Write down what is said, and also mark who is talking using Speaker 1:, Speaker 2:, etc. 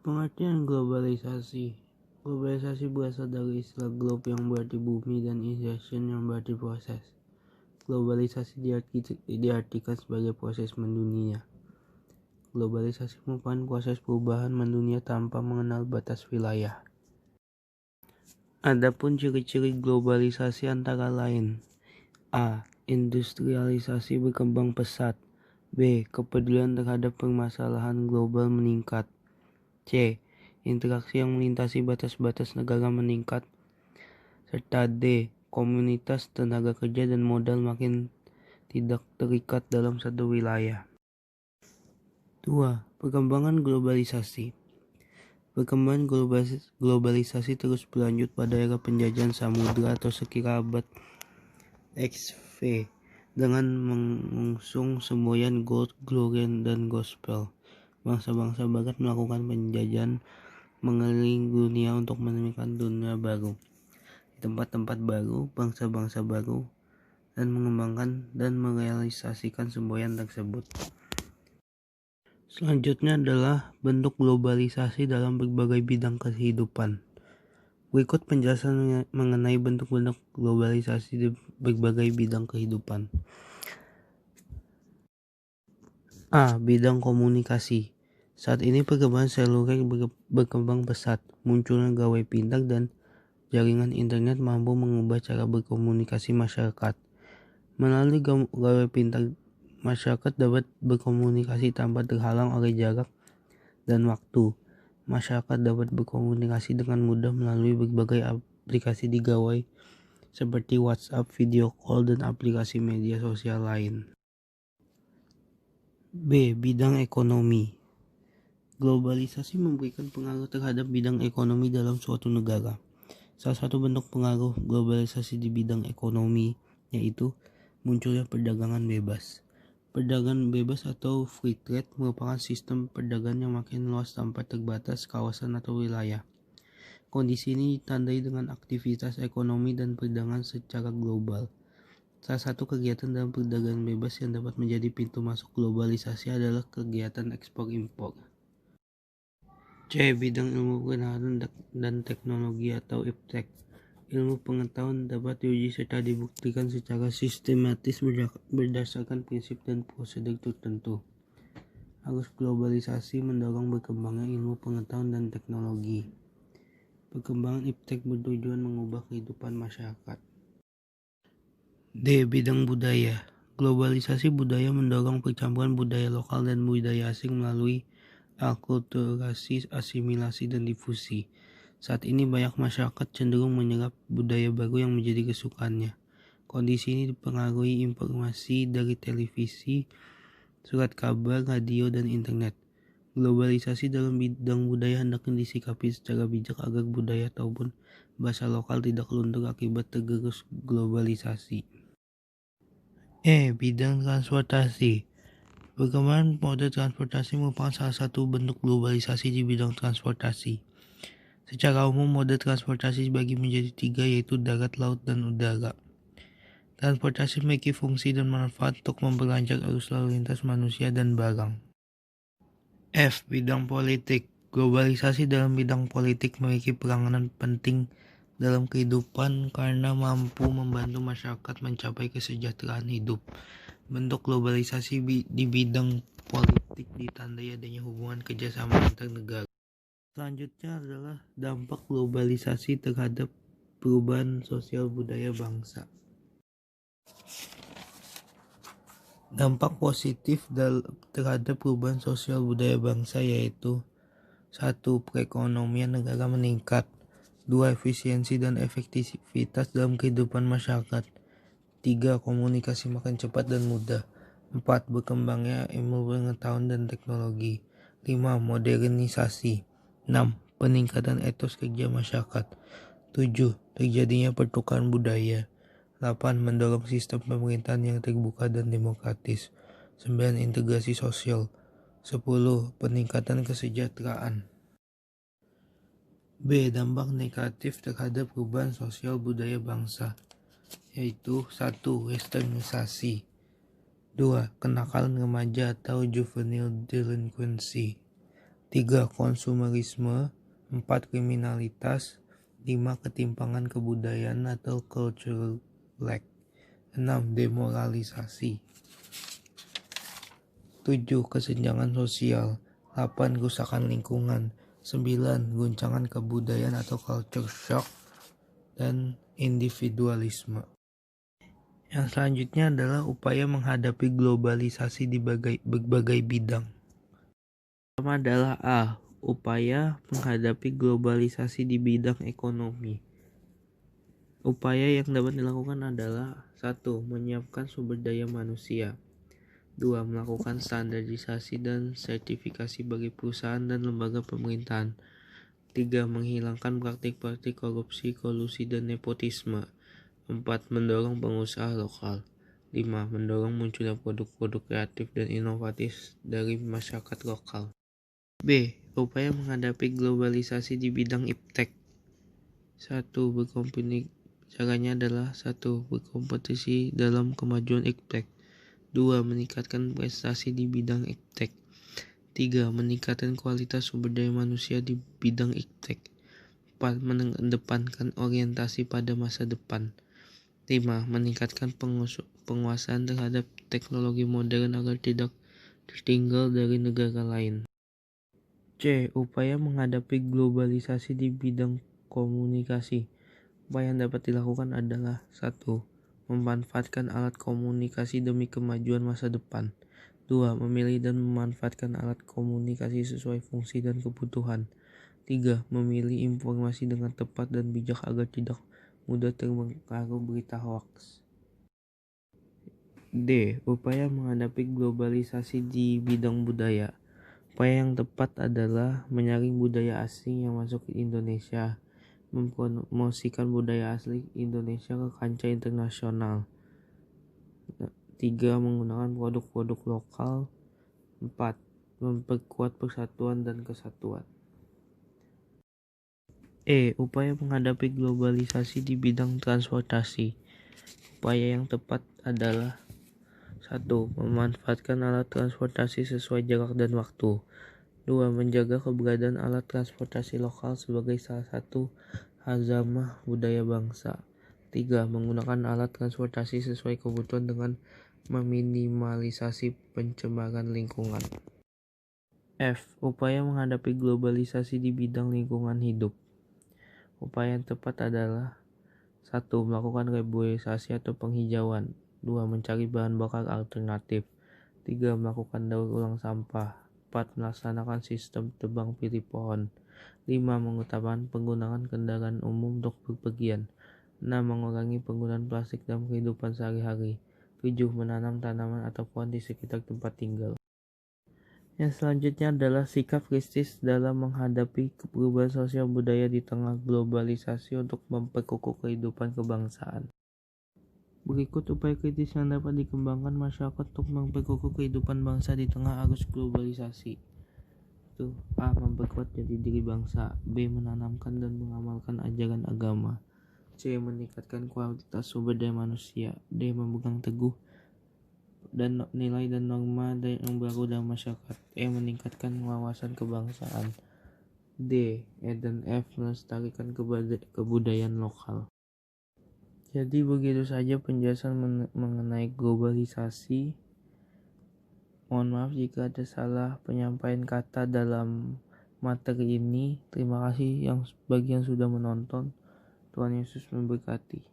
Speaker 1: Pengertian globalisasi. Globalisasi berasal dari istilah globe yang berarti bumi dan isation yang berarti proses. Globalisasi diartikan sebagai proses mendunia. Globalisasi merupakan proses perubahan mendunia tanpa mengenal batas wilayah. Adapun ciri-ciri globalisasi antara lain: A. Industrialisasi berkembang pesat. B. Kepedulian terhadap permasalahan global meningkat. C. Interaksi yang melintasi batas-batas negara meningkat. Serta D. Komunitas tenaga kerja dan modal makin tidak terikat dalam satu wilayah. 2. Perkembangan globalisasi. Perkembangan globalisasi terus berlanjut pada era penjajahan samudra atau sekira abad XV dengan mengusung semboyan Gold, Glory, dan Gospel. Bangsa-bangsa barat melakukan penjajahan mengelilingi dunia untuk menemukan dunia baru, di tempat-tempat baru, bangsa-bangsa baru, dan mengembangkan dan merealisasikan semboyan tersebut. Selanjutnya adalah bentuk globalisasi dalam berbagai bidang kehidupan. Berikut penjelasan mengenai bentuk-bentuk globalisasi di berbagai bidang kehidupan. A. Bidang komunikasi. Saat ini perkembangan seluler berkembang pesat. Munculnya gawai pintar dan jaringan internet mampu mengubah cara berkomunikasi masyarakat. Melalui gawai pintar, masyarakat dapat berkomunikasi tanpa terhalang oleh jarak dan waktu. Masyarakat dapat berkomunikasi dengan mudah melalui berbagai aplikasi di gawai seperti WhatsApp, video call, dan aplikasi media sosial lain. B. Bidang ekonomi. Globalisasi memberikan pengaruh terhadap bidang ekonomi dalam suatu negara. Salah satu bentuk pengaruh globalisasi di bidang ekonomi yaitu munculnya perdagangan bebas. Perdagangan bebas atau free trade merupakan sistem perdagangan yang makin luas tanpa terbatas kawasan atau wilayah. Kondisi ini ditandai dengan aktivitas ekonomi dan perdagangan secara global. Salah satu kegiatan dalam perdagangan bebas yang dapat menjadi pintu masuk globalisasi adalah kegiatan ekspor-impor. C. Bidang ilmu pengetahuan dan teknologi atau iptek. Ilmu pengetahuan dapat diuji serta dibuktikan secara sistematis berdasarkan prinsip dan prosedur tertentu. Arus globalisasi mendorong berkembangnya ilmu pengetahuan dan teknologi. Perkembangan iptek bertujuan mengubah kehidupan masyarakat. D. Bidang budaya. Globalisasi budaya mendorong percampuran budaya lokal dan budaya asing melalui akulturasi, asimilasi, dan difusi. Saat ini banyak masyarakat cenderung menyerap budaya baru yang menjadi kesukaannya. Kondisi ini dipengaruhi informasi dari televisi, surat kabar, radio, dan internet. Globalisasi dalam bidang budaya hendaknya disikapi secara bijak agar budaya ataupun bahasa lokal tidak luntur akibat tergerus globalisasi. E. Bidang transportasi. Perkembangan mode transportasi merupakan salah satu bentuk globalisasi di bidang transportasi. Secara umum, mode transportasi dibagi menjadi 3, yaitu darat, laut, dan udara. Transportasi memiliki fungsi dan manfaat untuk memperlancar arus lalu lintas manusia dan barang. F. Bidang politik. Globalisasi dalam bidang politik memiliki peranan penting dalam kehidupan karena mampu membantu masyarakat mencapai kesejahteraan hidup. Bentuk globalisasi di bidang politik ditandai adanya hubungan kerjasama antar negara. Selanjutnya adalah dampak globalisasi terhadap perubahan sosial budaya bangsa. Dampak positif terhadap perubahan sosial budaya bangsa yaitu 1. Perekonomian negara meningkat. 2. Efisiensi dan efektivitas dalam kehidupan masyarakat. 3. Komunikasi makin cepat dan mudah. 4. Berkembangnya ilmu pengetahuan dan teknologi. 5. Modernisasi. 6. Peningkatan etos kerja masyarakat. 7. Terjadinya pertukaran budaya. 8. Mendorong sistem pemerintahan yang terbuka dan demokratis. 9. Integrasi sosial. 10. Peningkatan kesejahteraan. B. Dampak negatif terhadap perubahan sosial budaya bangsa yaitu 1. Westernisasi. 2. Kenakalan remaja atau juvenile delinquency. 3. Konsumerisme. 4. Kriminalitas. 5. Ketimpangan kebudayaan atau cultural lag. 6. Demoralisasi. 7. Kesenjangan sosial. 8. Kerusakan lingkungan. 9. Guncangan kebudayaan atau culture shock. Dan individualisme. Yang selanjutnya adalah upaya menghadapi globalisasi di berbagai bidang. Pertama adalah A. Upaya menghadapi globalisasi di bidang ekonomi. Upaya yang dapat dilakukan adalah 1. Menyiapkan sumber daya manusia. 2. Melakukan standarisasi dan sertifikasi bagi perusahaan dan lembaga pemerintahan. 3. Menghilangkan praktik-praktik korupsi, kolusi, dan nepotisme. 4. Mendorong pengusaha lokal. 5. Mendorong munculnya produk-produk kreatif dan inovatif dari masyarakat lokal. B. Upaya menghadapi globalisasi di bidang iptek. 1. Caranya adalah 1. Berkompetisi dalam kemajuan iptek. 2. Meningkatkan prestasi di bidang iptek. 3. Meningkatkan kualitas sumber daya manusia di bidang iptek. 4. Mengedepankan orientasi pada masa depan. 5. Meningkatkan penguasaan terhadap teknologi modern agar tidak tertinggal dari negara lain. C. Upaya menghadapi globalisasi di bidang komunikasi. Upaya yang dapat dilakukan adalah 1. Memanfaatkan alat komunikasi demi kemajuan masa depan. 2. Memilih dan memanfaatkan alat komunikasi sesuai fungsi dan kebutuhan. 3. Memilih informasi dengan tepat dan bijak agar tidak mudah terpengaruh berita hoaks. D. Upaya menghadapi globalisasi di bidang budaya. Upaya yang tepat adalah menyaring budaya asing yang masuk ke Indonesia, mempromosikan budaya asli Indonesia ke kancah internasional. 3. Menggunakan produk-produk lokal. 4. Memperkuat persatuan dan kesatuan. E. Upaya menghadapi globalisasi di bidang transportasi. Upaya yang tepat adalah 1. Memanfaatkan alat transportasi sesuai jarak dan waktu. 2. Menjaga keberadaan alat transportasi lokal sebagai salah satu hazamah budaya bangsa. 3. Menggunakan alat transportasi sesuai kebutuhan dengan meminimalisasi pencemaran lingkungan. F. Upaya menghadapi globalisasi di bidang lingkungan hidup. Upaya yang tepat adalah 1. Melakukan reboisasi atau penghijauan. 2. Mencari bahan bakar alternatif. 3. Melakukan daur ulang sampah. 4. Melaksanakan sistem tebang pilih pohon. 5. Mengutamakan penggunaan kendaraan umum untuk bepergian. 6. Mengurangi penggunaan plastik dalam kehidupan sehari-hari. 7. Menanam tanaman atau pohon di sekitar tempat tinggal. Yang selanjutnya adalah sikap kritis dalam menghadapi perubahan sosial budaya di tengah globalisasi untuk memperkukuh kehidupan kebangsaan. Berikut upaya kritis yang dapat dikembangkan masyarakat untuk memperkukuh kehidupan bangsa di tengah arus globalisasi. A. Memperkuat jati diri bangsa. B. Menanamkan dan mengamalkan ajaran agama. C. Meningkatkan kualitas sumber daya manusia. D. Memegang teguh dan nilai dan norma yang baru dalam masyarakat. E. Meningkatkan wawasan kebangsaan. D. E dan F. Melestarikan kebudayaan lokal. Jadi begitu saja penjelasan mengenai globalisasi. Mohon maaf jika ada salah penyampaian kata dalam materi ini. Terima kasih bagi yang sudah menonton. Tuhan Yesus memberkati.